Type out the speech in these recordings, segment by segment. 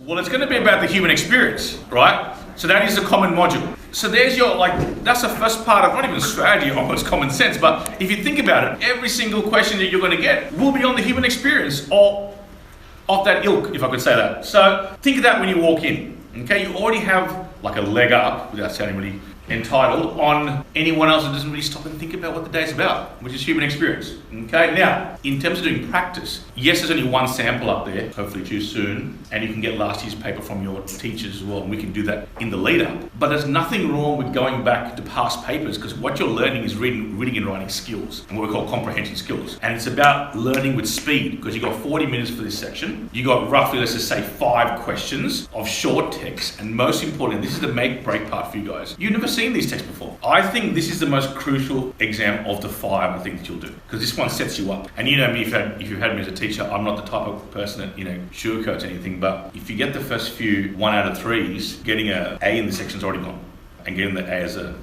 Well, it's going to be about the human experience, right? So that is the common module. So there's your, that's the first part of not even strategy, almost common sense, but if you think about it, every single question that you're going to get will be on the human experience or of that ilk, if I could say that. So think of that when you walk in, okay? You already have like a leg up, without sounding really entitled, on anyone else that doesn't really stop and think about what the day's about, which is human experience, okay? Now, in terms of doing practice, yes, there's only one sample up there, hopefully too soon, and you can get last year's paper from your teachers as well, and we can do that in the lead up. But there's nothing wrong with going back to past papers, because what you're learning is reading and writing skills, and what we call comprehension skills. And it's about learning with speed, because you've got 40 minutes for this section. You got roughly, let's just say, 5 questions of short text, and most important, this is the make-break part for you guys. You've never seen these texts before. I think this is the most crucial exam of the 5 I think that you'll do, because this one sets you up. And you know me, if you've had me as a teacher, I'm not the type of person that sugarcoats anything, but if you get the first few 1 out of 3s, getting an A in the section's already gone, and getting the A as a,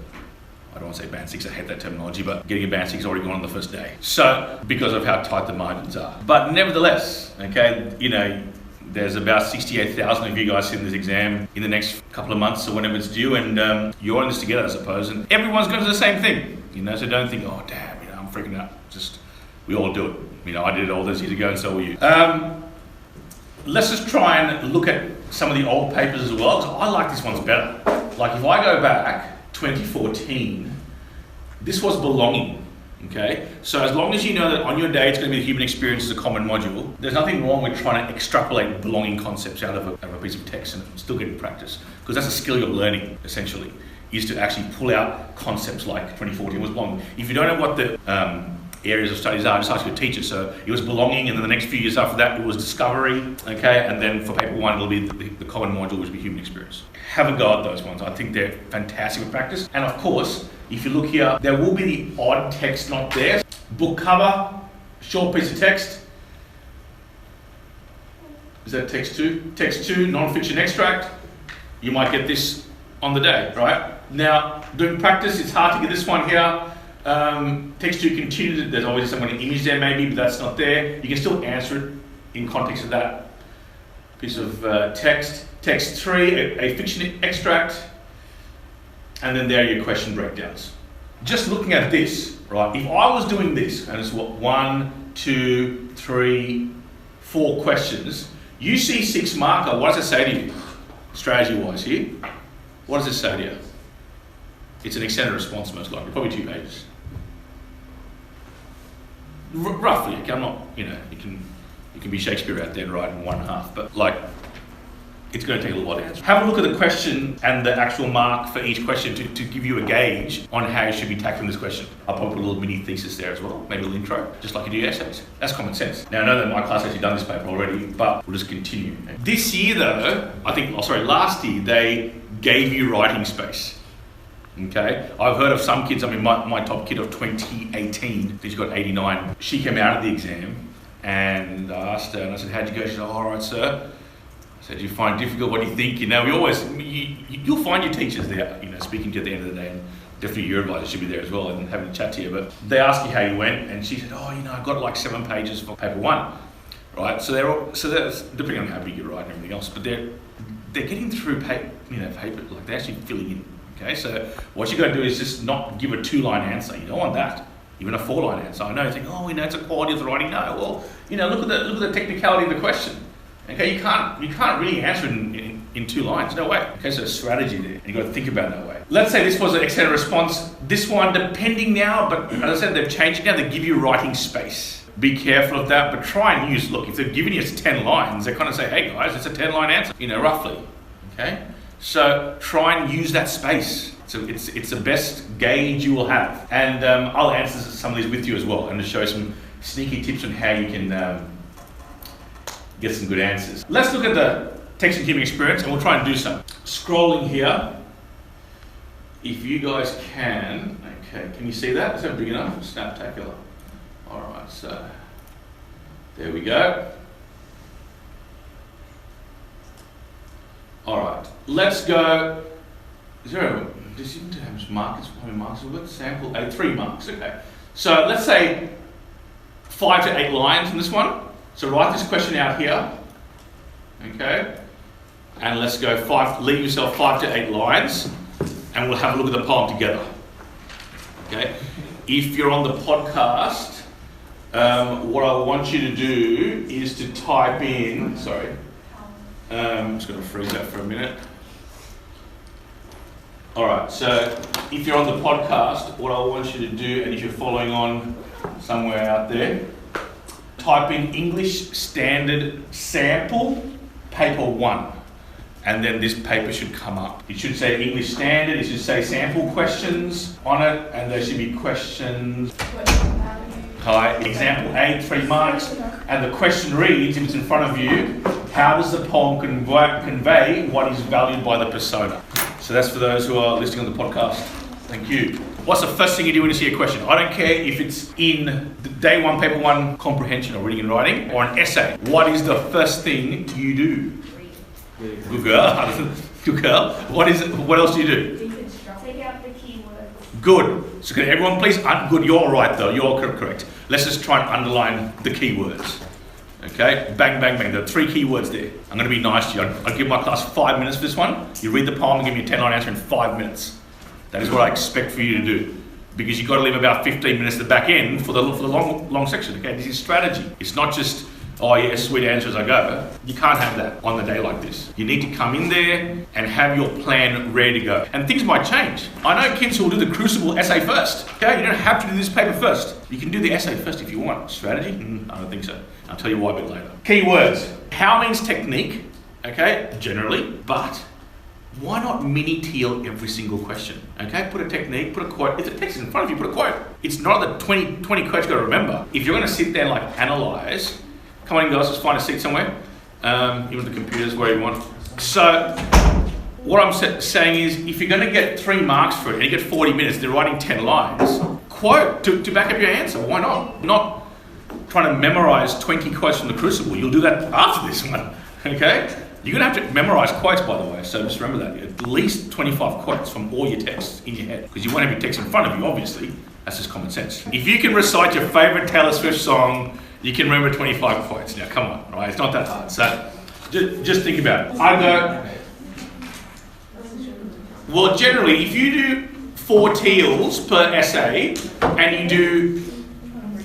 I don't want to say band 6, I hate that terminology, but getting a band 6 is already gone on the first day. So, because of how tight the margins are. But nevertheless, okay, there's about 68,000 of you guys in this exam in the next couple of months or whenever it's due, and you're in this together, I suppose, and everyone's going to do the same thing, so don't think, oh damn, I'm freaking out. Just, we all do it. I did it all those years ago, and so will you. Let's just try and look at some of the old papers as well, because I like this one's better. Like if I go back 2014, this was belonging. Okay, so as long as you know that on your day it's going to be the human experience as a common module, there's nothing wrong with trying to extrapolate belonging concepts out of a piece of text and still getting practice, because that's a skill you're learning essentially, is to actually pull out concepts like 2014 was belonging. If you don't know what the areas of studies are, just ask your teacher. So it was belonging, and then the next few years after that it was discovery, okay, and then for paper 1 it'll be the common module, which will be human experience. Have a go at those ones. I think they're fantastic with practice. And of course, if you look here, there will be the odd text not there. Book cover, short piece of text. Is that text 2? Text 2, non-fiction extract. You might get this on the day, right? Now, doing practice, it's hard to get this one here. Text 2 continued, there's always some kind of image there maybe, but that's not there. You can still answer it in context of that piece of text. Text 3, a fiction extract. And then there are your question breakdowns. Just looking at this, right, if I was doing this, and it's what, 1, 2, 3, 4 questions, you see 6 marker, what does it say to you, strategy-wise here? What does it say to you? It's an extended response most likely, probably 2 pages. Roughly, okay, I'm not, you can be Shakespeare out there and write in 1.5, but it's going to take a little while to answer. Have a look at the question and the actual mark for each question to give you a gauge on how you should be tackling this question. I'll probably put a little mini thesis there as well, maybe a little intro, just like you do essays. That's common sense. Now I know that my class has actually done this paper already, but we'll just continue. This year though, last year, they gave you writing space. Okay, I've heard of some kids, my top kid of 2018, she's got 89. She came out of the exam and I asked her, and I said, how'd you go? She said, all right, sir. I said, you find it difficult, what do you think? You'll find your teachers there, speaking to you at the end of the day, and definitely your advisor should be there as well and having a chat to you. But they ask you how you went, and she said, I got like 7 pages for paper 1, right? So that's depending on how big you write and everything else, but they're getting through paper, like they're actually filling in. Okay, so what you got to do is just not give a 2-line answer. You don't want that. Even a 4-line answer. I know you think, it's a quality of the writing. No, well, look at the technicality of the question. Okay, you can't really answer it in 2 lines. No way. Okay, so strategy there, and you got to think about it that way. Let's say this was an extended response. This one, depending now, but as I said, they've changed it now. They give you writing space. Be careful of that, but try and use. Look, if they're giving you 10 lines, they kind of say, hey guys, it's a 10-line answer. Roughly. Okay. So try and use that space. So it's the best gauge you will have. And I'll answer some of these with you as well, and to show you some sneaky tips on how you can get some good answers. Let's look at the text and human experience, and we'll try and do some. Scrolling here, if you guys can, okay, can you see that? Is that big enough? Snaptacular. All right, so there we go. All right, let's go. Is there a, does it have markers? How many marks have we got? Sample, 3 marks, okay. So let's say 5 to 8 lines in this one. So write this question out here, okay? and let's go leave yourself 5 to 8 lines, and we'll have a look at the poem together. Okay? If you're on the podcast, what I want you to do is to type in, I'm just going to freeze that for a minute. Alright, so if you're on the podcast, what I want you to do, and if you're following on somewhere out there, type in English Standard Sample Paper 1. And then this paper should come up. It should say English Standard, it should say sample questions on it, and there should be questions. Hi, example A, 3 marks, and the question reads, if it's in front of you, how does the poem convey what is valued by the persona? So that's for those who are listening on the podcast. Thank you. What's the first thing you do when you see a question? I don't care if it's in the day 1, paper 1 comprehension or reading and writing, or an essay. What is the first thing you do? Good girl. Good girl. What else do you do? Take out the keywords. Good. So can everyone please, good, you're right though, you're correct. Let's just try and underline the keywords. Okay, bang, bang, bang. There are 3 keywords there. I'm going to be nice to you. I'll give my class 5 minutes for this one. You read the poem and give me a 10-line answer in 5 minutes. That is what I expect for you to do. Because you've got to leave about 15 minutes at the back end for the long section. Okay, this is strategy. It's not just, oh yeah, sweet answer as I go. You can't have that on the day like this. You need to come in there and have your plan ready to go. And things might change. I know kids who will do the Crucible essay first. Okay, you don't have to do this paper first. You can do the essay first if you want. Strategy? I don't think so. I'll tell you why a bit later. Keywords. How means technique, okay, generally, but why not mini teal every single question? Okay, put a technique, put a quote. If the text is in front of you, put a quote. It's not the 20 quotes you've got to remember. If you're going to sit there and like analyze, come on guys, let's find a seat somewhere. Even the computers, where you want. So, what I'm saying is, if you're going to get 3 marks for it, and you get 40 minutes, they're writing 10 lines, quote to back up your answer. Why not? Not trying to memorize 20 quotes from the Crucible. You'll do that after this one, okay? You're going to have to memorize quotes, by the way, so just remember that. At least 25 quotes from all your texts in your head, because you won't have your text in front of you, obviously. That's just common sense. If you can recite your favorite Taylor Swift song, you can remember 25 quotes. Now, come on, right? It's not that hard. So, just think about it. I go, well, generally, if you do 4 teals per essay, and you do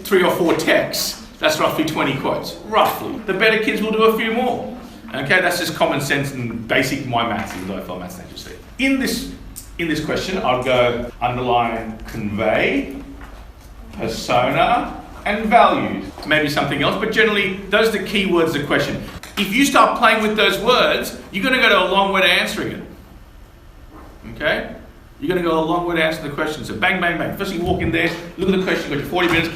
3 or 4 texts, that's roughly 20 quotes, roughly. The better kids will do a few more. Okay, that's just common sense and basic my maths, even though I felt maths dangerously. In this question, I'll go underline convey, persona, and values. Maybe something else, but generally, those are the key words of the question. If you start playing with those words, you're going to go to a long way to answering it. Okay? You're going to go a long way to answer the question. So bang, bang, bang. First thing you walk in there, look at the question, you've got your 40 minutes,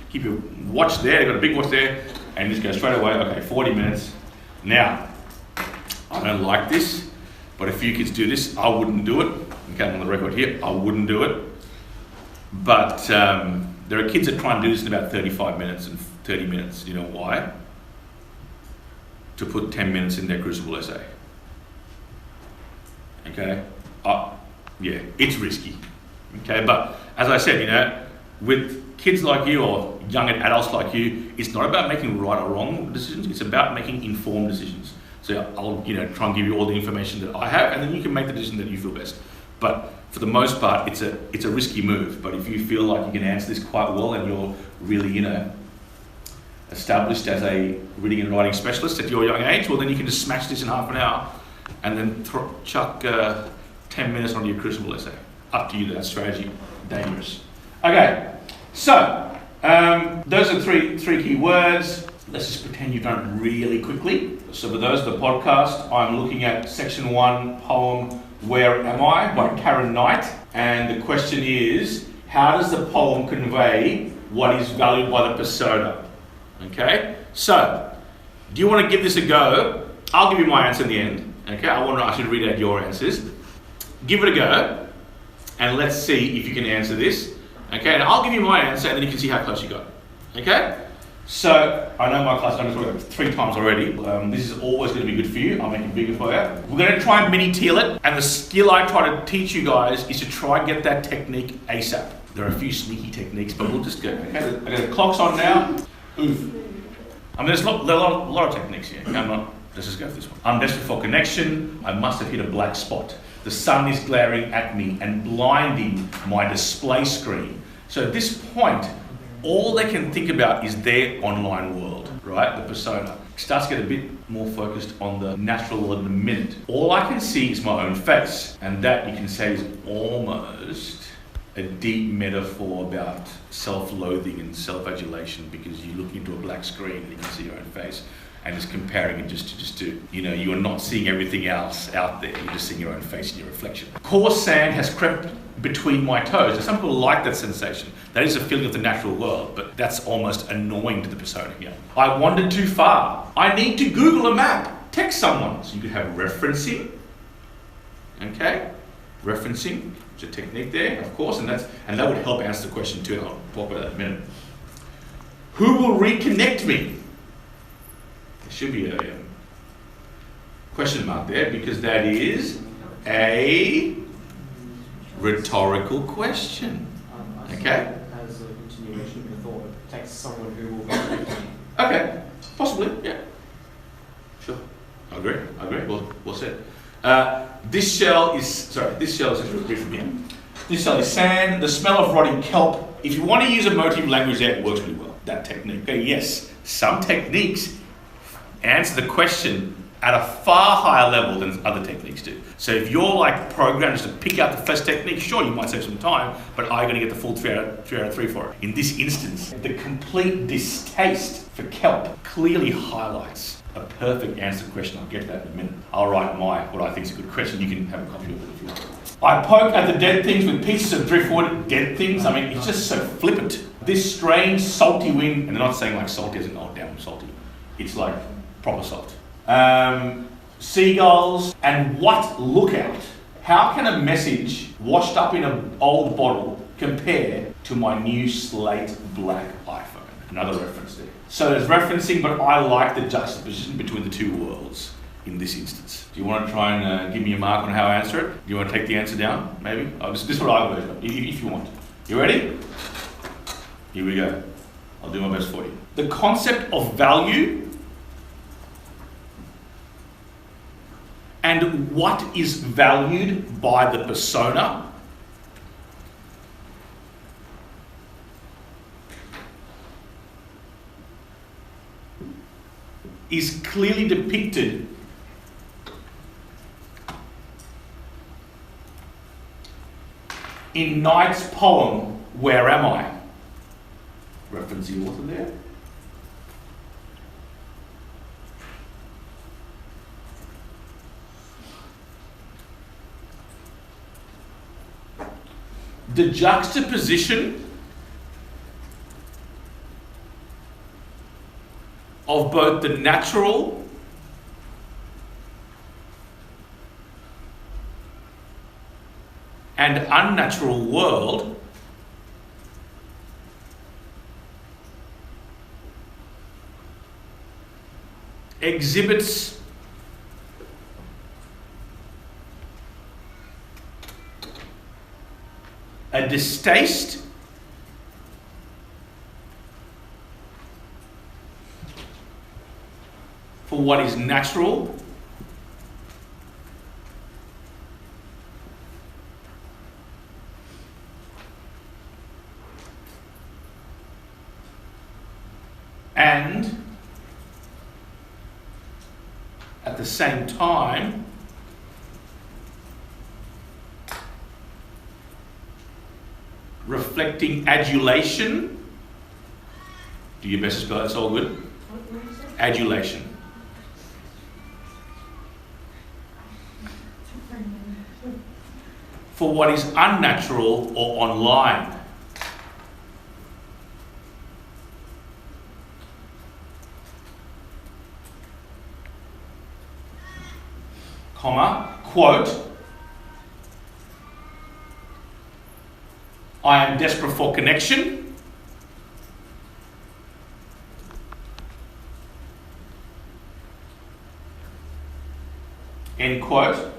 keep your watch there, you've got a big watch there, and just go straight away, okay, 40 minutes. Now, I don't like this, but if you kids do this, I wouldn't do it. Okay, I'm on the record here, I wouldn't do it. But there are kids that try and do this in about 35 minutes and 30 minutes. You know why? To put 10 minutes in their Crucible essay. Okay? Yeah, it's risky. Okay, but as I said, you know, with kids like you or young adults like you, it's not about making right or wrong decisions, it's about making informed decisions. So I'll try and give you all the information that I have, and then you can make the decision that you feel best. But for the most part, it's a risky move. But if you feel like you can answer this quite well and you're really, established as a reading and writing specialist at your young age, well then you can just smash this in half an hour and then chuck 10 minutes onto your Crucible essay. Up to you, that strategy. Dangerous. Okay, so those are three key words. Let's just pretend you've done it really quickly. So for those of the podcast, I'm looking at section 1, poem Where Am I by Karen Knight. And the question is, how does the poem convey what is valued by the persona? Okay, so do you want to give this a go? I'll give you my answer in the end. Okay, I should read out your answers. Give it a go, and let's see if you can answer this. Okay, and I'll give you my answer, and then you can see how close you got. Okay, so I know my class has done this 3 times already. This is always going to be good for you. I'll make it bigger for you. We're going to try and mini teal it, and the skill I try to teach you guys is to try and get that technique ASAP. There are a few sneaky techniques, but we'll just go. Okay, the clock's on now. Oof. I mean, there's a lot of techniques here. I'm not Let's just go for this one. I'm desperate for connection. I must have hit a black spot. The sun is glaring at me and blinding my display screen. So at this point, all they can think about is their online world, right? The persona. It starts to get a bit more focused on the natural in the minute. All I can see is my own face. And that you can say is almost a deep metaphor about self-loathing and self-adulation, because you look into a black screen and you can see your own face. And just comparing it just to, you're not seeing everything else out there. You're just seeing your own face and your reflection. Coarse sand has crept between my toes. Now, some people like that sensation. That is a feeling of the natural world, but that's almost annoying to the persona here. I wandered too far. I need to Google a map. Text someone. So you could have referencing. Okay? Referencing. There's a technique there, of course, and that would help answer the question too. I'll talk about that in a minute. Who will reconnect me? Should be a question mark there, because that is a rhetorical question. Okay? As a continuation of the thought, text someone who will be. Okay, possibly, yeah. Sure. I agree. Well said. This shell is repeat from here. This shell is sand, the smell of rotting kelp. If you want to use emotive language there, it works really well. That technique. Okay, yes, some techniques answer the question at a far higher level than other techniques do. So if you're programmed to pick out the first technique, sure, you might save some time, but are you going to get the full 3 out of 3 for it? In this instance, the complete distaste for kelp clearly highlights a perfect answer to the question. I'll get to that in a minute. I'll write what I think is a good question. You can have a copy of it if you want. I poke at the dead things with pieces of driftwood. Dead things? I mean, it's just so flippant. This strange salty wind, and they're not saying salty as in, oh, damn, salty. It's proper salt. Seagulls, and what lookout? How can a message washed up in an old bottle compare to my new slate black iPhone? Another reference there. So there's referencing, but I like the juxtaposition between the two worlds in this instance. Do you want to try and give me a mark on how I answer it? Do you want to take the answer down, maybe? This is what I would do, if you want. You ready? Here we go. I'll do my best for you. The concept of value and what is valued by the persona is clearly depicted in Knight's poem, Where Am I? Reference the author there. The juxtaposition of both the natural and unnatural world exhibits a distaste for what is natural and at the same time reflecting adulation. Do your best to spell that, it's all good. Adulation. For what is unnatural or online. Comma, quote, I am desperate for connection. End quote.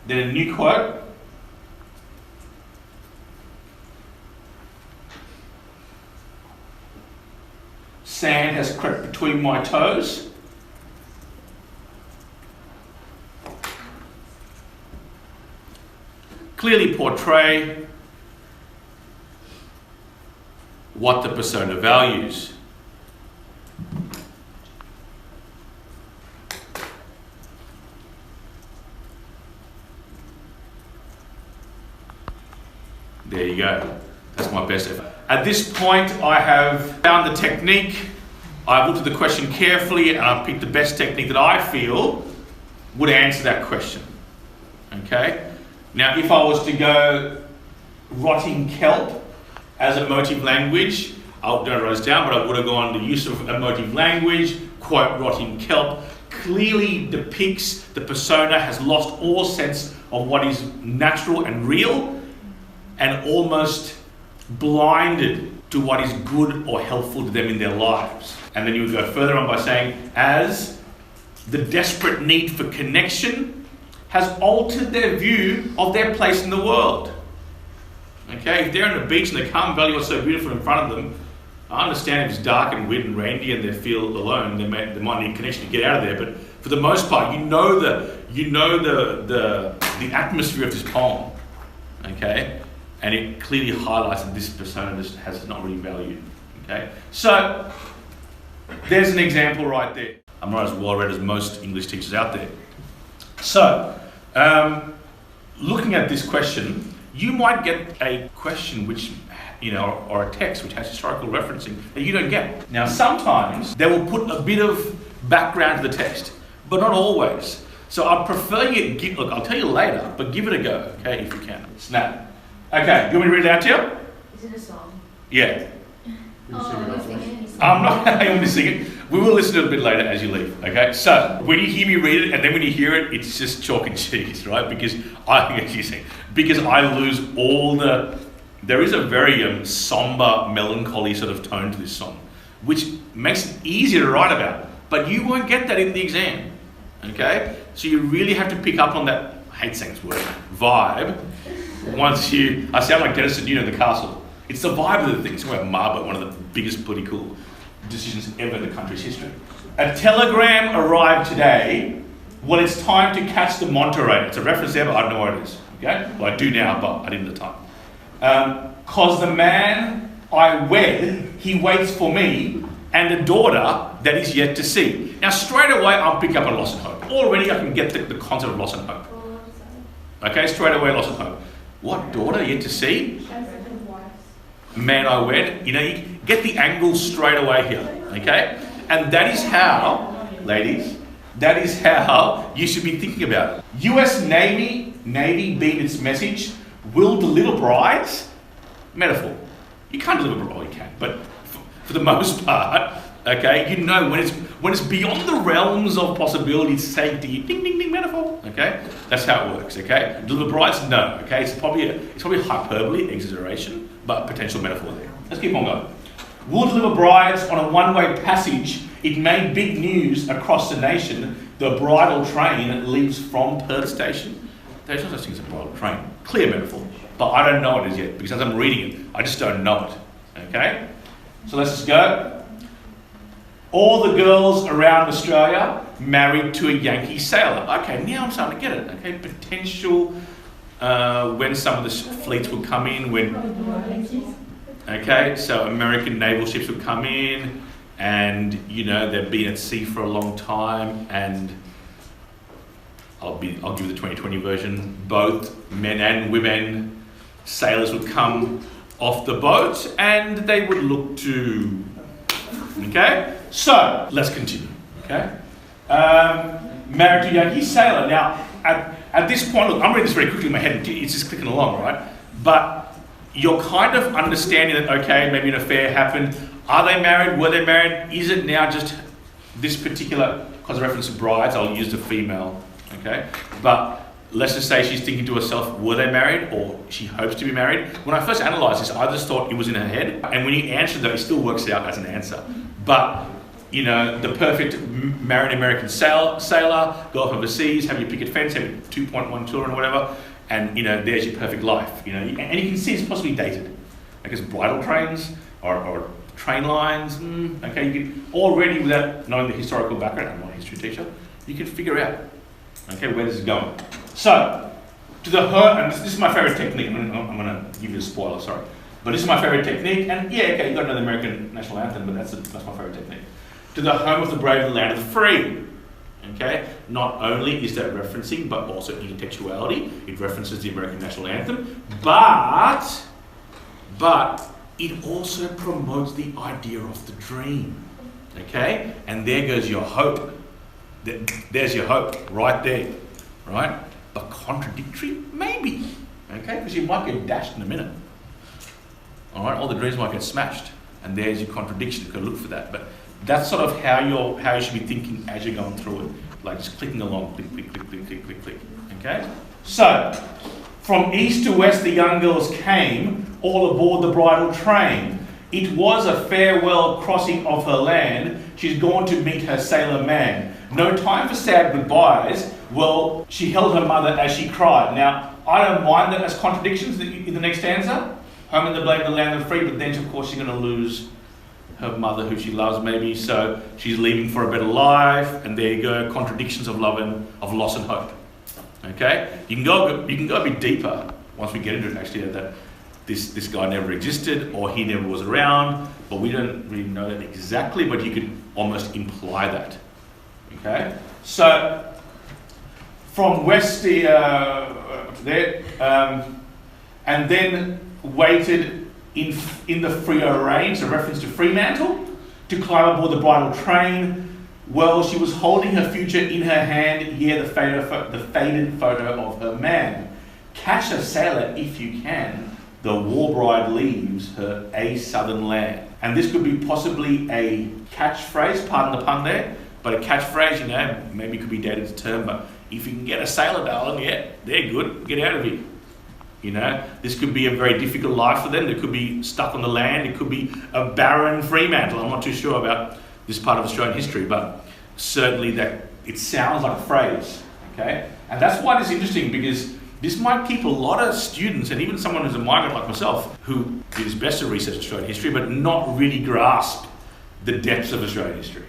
Then a new quote. Sand has crept between my toes. Clearly portray what the persona values. There you go. That's my best effort. At this point, I have found the technique. I've looked at the question carefully and I've picked the best technique that I feel would answer that question. Okay? Now, if I was to go rotting kelp as a motive language, I don't write this down, but I would have gone the use of emotive language, quote, rotting kelp, clearly depicts the persona has lost all sense of what is natural and real and almost blinded to what is good or helpful to them in their lives. And then you would go further on by saying, as the desperate need for connection has altered their view of their place in the world. Okay, if they're on the beach and the calm valley was so beautiful in front of them, I understand if it's dark and weird and rainy and they feel alone, they might need connection to get out of there. But for the most part, you know the atmosphere of this poem. Okay, and it clearly highlights that this persona just has not really valued. Okay, so there's an example right there. I'm not as well read as most English teachers out there. So, looking at this question, you might get a question which, or a text which has historical referencing that you don't get. Now, sometimes they will put a bit of background to the text, but not always. So I prefer you, look, I'll tell you later, but give it a go, okay, if you can. Snap. Okay, you want me to read it out to you? Is it a song? Yeah. Oh, you're singing any song? I'm not going to sing it. We will listen to it a bit later as you leave, okay? So, when you hear me read it, and then when you hear it, it's just chalk and cheese, right? Because I lose all the... There is a very somber, melancholy sort of tone to this song, which makes it easier to write about. But you won't get that in the exam, okay? So you really have to pick up on that, I hate saying this word, vibe. Once you... I sound like Dennis and in The Castle. It's the vibe of the thing. It's about Marlborough, one of the biggest political decisions ever in the country's history. A telegram arrived today. Well, it's time to catch the Monterey. It's a reference there, but I don't know what it is. Okay? Well, I do now, but I didn't at the time. 'Cause the man I wed, he waits for me, and a daughter that is yet to see. Now, straight away, I'll pick up on loss and hope. Already, I can get the concept of loss and hope. Okay, straight away, loss and hope. What, daughter yet to see? Man I wed. You get the angle straight away here, okay? And that is how, ladies, that is how you should be thinking about it. US Navy being its message, will deliver brides? Metaphor. You can't deliver brides, well, you can, but for the most part, okay, when it's beyond the realms of possibility to say to you, ding, ding, ding, metaphor, okay? That's how it works, okay? Deliver brides? No, okay? It's probably hyperbole, exaggeration, but potential metaphor there. Let's keep on going. Will deliver brides on a one-way passage. It made big news across the nation. The bridal train leaves from Perth Station. There's no such thing as a bridal train. Clear metaphor. But I don't know what it is yet, because as I'm reading it, I just don't know it. Okay? So let's just go. All the girls around Australia married to a Yankee sailor. Okay, now I'm starting to get it. Okay, potential when some of the fleets would come in, okay, so American naval ships would come in, and they've been at sea for a long time, and I'll give you the 2020 version. Both men and women sailors would come off the boat, and they would look to. Okay, so let's continue. Okay, married to a Yankee sailor. Now, at this point, look, I'm reading this very quickly in my head. It's just clicking along, right? But you're kind of understanding that, okay, maybe an affair happened. Are they married? Were they married? Is it now just this particular, because of reference to brides, I'll use the female, okay? But let's just say she's thinking to herself, were they married? Or she hopes to be married. When I first analysed this, I just thought it was in her head. And when you answer that, it still works out as an answer. But, the perfect married American sailor, go off overseas, have your picket fence, have your 2.1 children or whatever, and there's your perfect life. And you can see it's possibly dated, because bridal trains or train lines. Okay, you can already, without knowing the historical background, I'm not a history teacher, you can figure out, okay, where this is going. So, To the home, and this is my favorite technique. I'm gonna give you a spoiler, sorry. But this is my favorite technique, and yeah, okay, you got to know the American national anthem, but that's my favorite technique. To the home of the brave and the land of the free. Okay? Not only is that referencing, but also intertextuality. It references the American national anthem, but it also promotes the idea of the dream. Okay? And there goes your hope. There's your hope right there. Right? But contradictory? Maybe. Okay? Because you might get dashed in a minute. Alright? All the dreams might get smashed. And there's your contradiction. You can look for that. But that's sort of how you should be thinking as you're going through it. Like just clicking along. Click, click, click, click, click, click, click. Okay? So, from east to west the young girls came, all aboard the bridal train. It was a farewell crossing of her land. She's gone to meet her sailor man. No time for sad goodbyes. Well, she held her mother as she cried. Now, I don't mind that as contradictions in the next stanza. Home in the blame, the land of the free, but then of course she's going to lose her mother who she loves maybe, so she's leaving for a better life, and there you go, contradictions of love and of loss and hope. Okay? You can go a bit deeper once we get into it actually, that this guy never existed or he never was around, but we don't really know that exactly, but you could almost imply that. Okay? So from west there, and then waited in the Frio rain, so reference to Fremantle, to climb aboard the bridal train. Well, she was holding her future in her hand, yeah, the faded photo of her man. Catch a sailor if you can, the war bride leaves her a southern land. And this could be possibly a catchphrase, pardon the pun there, but a catchphrase, you know, maybe could be dated to term, but if you can get a sailor, darling, yeah, they're good, get out of here. You know, this could be a very difficult life for them. They could be stuck on the land. It could be a barren Fremantle. I'm not too sure about this part of Australian history, but certainly that it sounds like a phrase, okay? And that's why it's interesting, because this might keep a lot of students, and even someone who's a migrant like myself, who did his best to research Australian history, but not really grasp the depths of Australian history,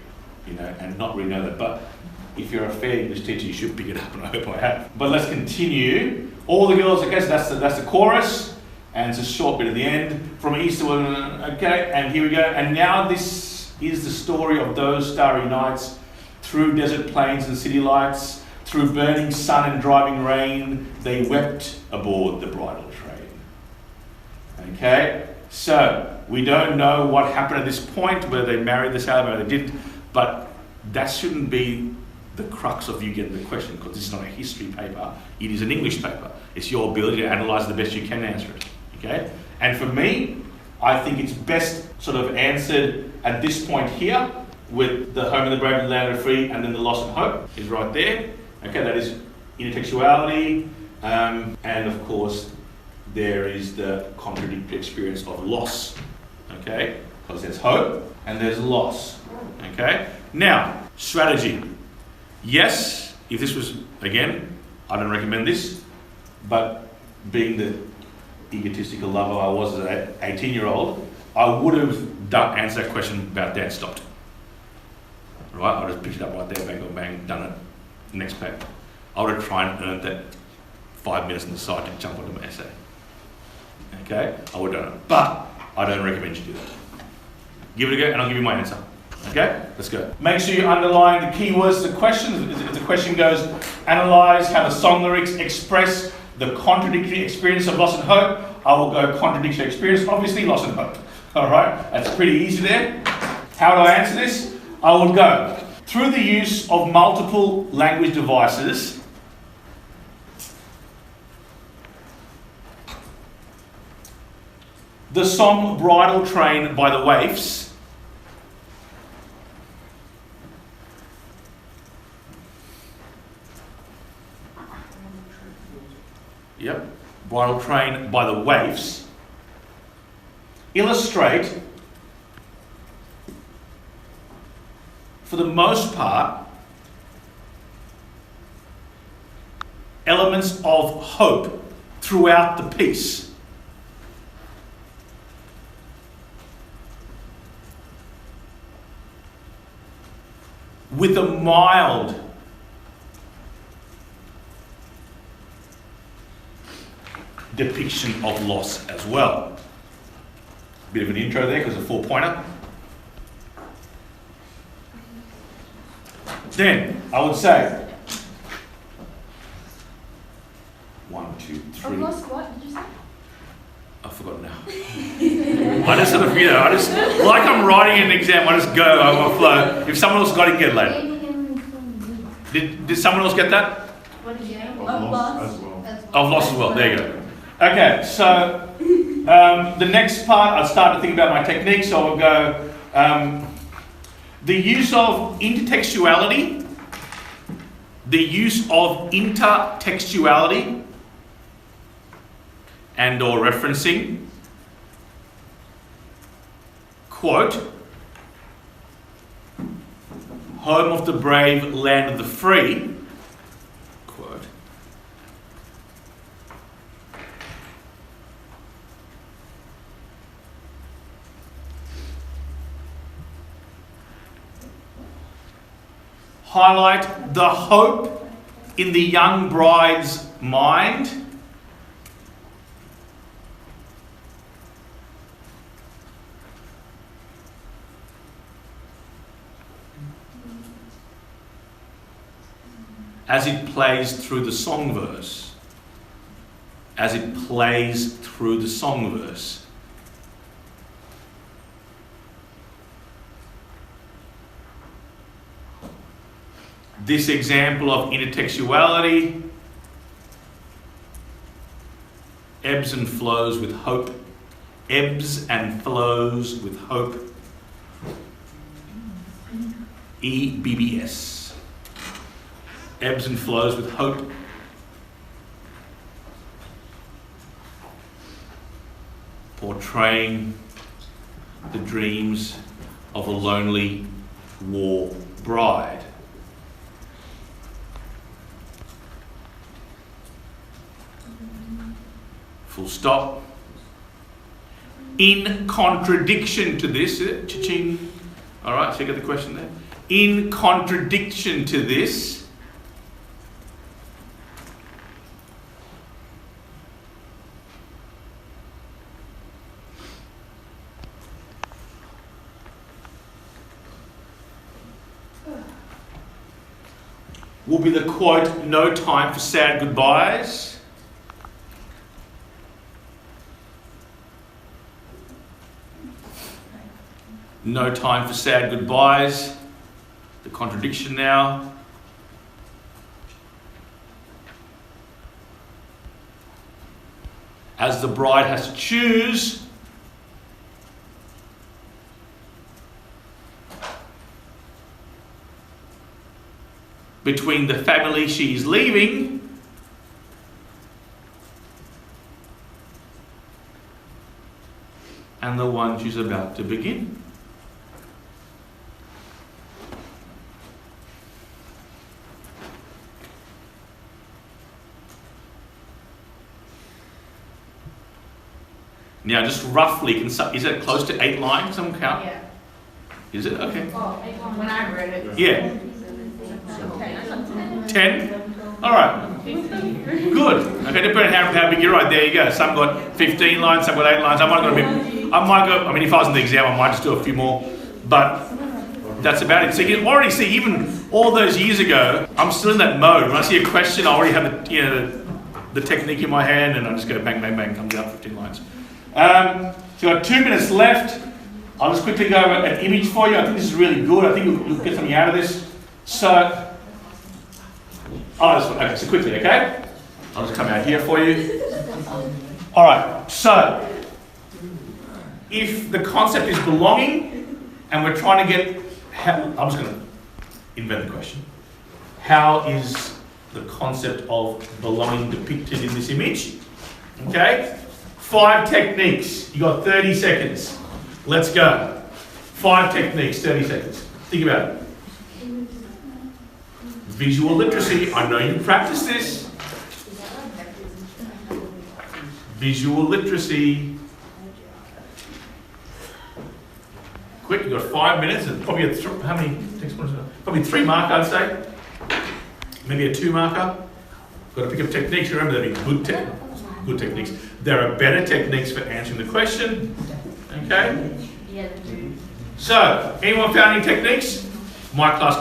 you know, and not really know that. But if you're a fair English teacher, you should pick it up, and I hope I have. But let's continue. All the girls, okay, so that's the chorus, and it's a short bit at the end. From east to west, okay, and here we go. And now this is the story of those starry nights, through desert plains and city lights, through burning sun and driving rain, they wept aboard the bridal train. Okay, so we don't know what happened at this point, whether they married the sailor, whether they didn't, but that shouldn't be the crux of you getting the question, because this is not a history paper, it is an English paper. It's your ability to analyse the best you can answer it, okay? And for me, I think it's best sort of answered at this point here, with the home of the brave and the land of the free, and then the loss of hope is right there. Okay, that is intertextuality, and of course, there is the contradictory experience of loss, okay? Because there's hope and there's loss, okay? Now, strategy. Yes, if this was, again, I don't recommend this, but being the egotistical lover I was as an 18-year-old, I would have answered that question about dad stopped. Right, I would have picked it up right there, bang, bang, bang, done it. Next page. I would have tried and earned that 5 minutes on the side to jump onto my essay. Okay, I would have done it, but I don't recommend you do that. Give it a go, and I'll give you my answer. Okay, let's go. Make sure you underline the keywords to the question. If the question goes, analyse how the song lyrics express the contradictory experience of loss and hope, I will go contradictory experience, obviously loss and hope. All right, that's pretty easy there. How do I answer this? I will go through the use of multiple language devices. The song Bridal Train by the Waifs Bridal Train by the Waifs illustrate, for the most part, elements of hope throughout the piece. With a mild depiction of loss as well. Bit of an intro there because it's a 4-pointer. Then I would say 1, 2, 3. Of lost what did you say? I forgot now. I just sort of, I just, like I'm writing an exam, I just go, I flow. If someone else got it, get it later. Did someone else get that? What did you say? Of loss as well. I've lost as well, there you go. Okay, so the next part, I'll start to think about my technique, so I'll go, the use of intertextuality, and or referencing, quote, home of the brave, land of the free, quote, highlight the hope in the young bride's mind, as it plays through the song verse. As it plays through the song verse. This example of intertextuality ebbs and flows with hope. Ebbs and flows with hope. EBBS. Ebbs and flows with hope. Portraying the dreams of a lonely war bride. Full stop. In contradiction to this, cha-ching. All right, so you get the question there. In contradiction to this, will be the quote, no time for sad goodbyes. No time for sad goodbyes. The contradiction now. As the bride has to choose between the family she's leaving and the one she's about to begin. Now, just roughly, is it close to 8 lines? Someone count? Yeah. Is it? Okay. Oh, when I read it. Yeah. 10? All right. Good. Okay, depending on how big you're right. There you go. Some got 15 lines, some got 8 lines. I mean, if I was in the exam, I might just do a few more. But that's about it. So you can already see, even all those years ago, I'm still in that mode. When I see a question, I already have the technique in my hand, and I just go bang, bang, bang, comes out 15 lines. So we've got 2 minutes left. I'll just quickly go over an image for you. I think this is really good. I think you'll get something out of this. So, okay, so quickly, okay? I'll just come out here for you. All right, so if the concept is belonging and we're trying to get, I'm just going to invent the question. How is the concept of belonging depicted in this image? Okay? 5 techniques. You got 30 seconds. Let's go. 5 techniques, 30 seconds. Think about it. Visual literacy. I know you practice this. Visual literacy. Quick, you've got 5 minutes and probably how many text points? Probably 3 marker, I'd say. Maybe a 2 marker. Got to pick up techniques. Remember, that'd be good technique. good techniques. There are better techniques for answering the question. Okay? Yeah. So, anyone found any techniques? My class.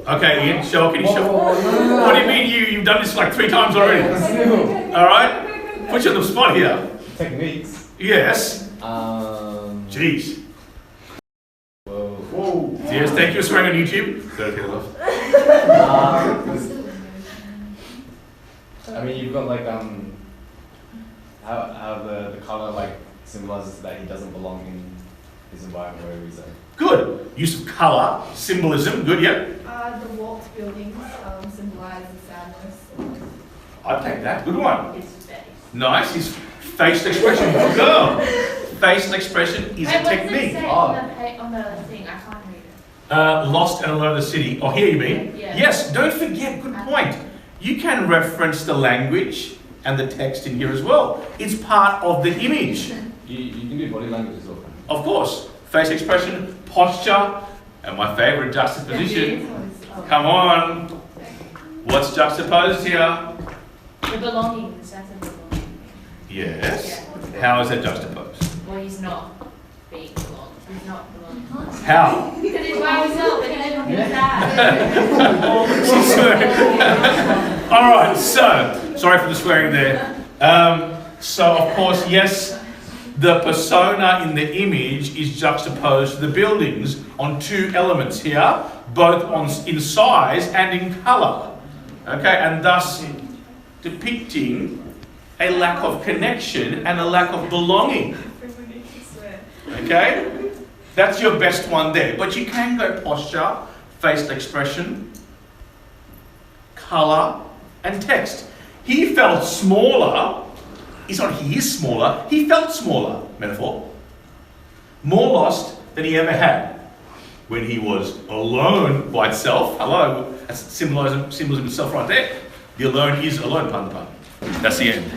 Okay, Ian, show. Can you show? What do you mean you've done this like 3 times already? Alright? Put you on the spot here. Techniques. Yes. Jeez. Whoa. Yes, thank you for swearing on YouTube. Go get it off. I mean, you've got like how the color like symbolizes that he doesn't belong in his environment wherever he's at. Good. Use of colour, symbolism. Good, yeah. The walked buildings symbolize the sadness. I'll take that. Good one. It's face. Nice. His facial expression. Good girl. Facial expression is a Wait, what does it technique. say on the thing? I can't read it. Lost and alone in the city. Oh, here you mean? Yeah. Yes. Don't forget. Good point. You can reference the language and the text in here as well. It's part of the image. You can do body language as well. Of course. Face expression, posture, and my favourite juxtaposition. Come on. What's juxtaposed here? The belonging, the sense of belonging. Yes. How is that juxtaposed? Well, he's not being belonged. He's not belonging. How? Because he's by himself and everything's sad. All right. So, sorry for the swearing there. So, of course, yes, the persona in the image is juxtaposed to the buildings on 2 elements here, both in size and in colour. Okay, and thus depicting a lack of connection and a lack of belonging. Okay? That's your best one there. But you can go posture, facial expression, colour, and text. He felt smaller. It's not he is smaller. He felt smaller, metaphor. More lost than he ever had. When he was alone by itself. Hello, that's symbolism itself right there. The alone is alone, pun. That's the end.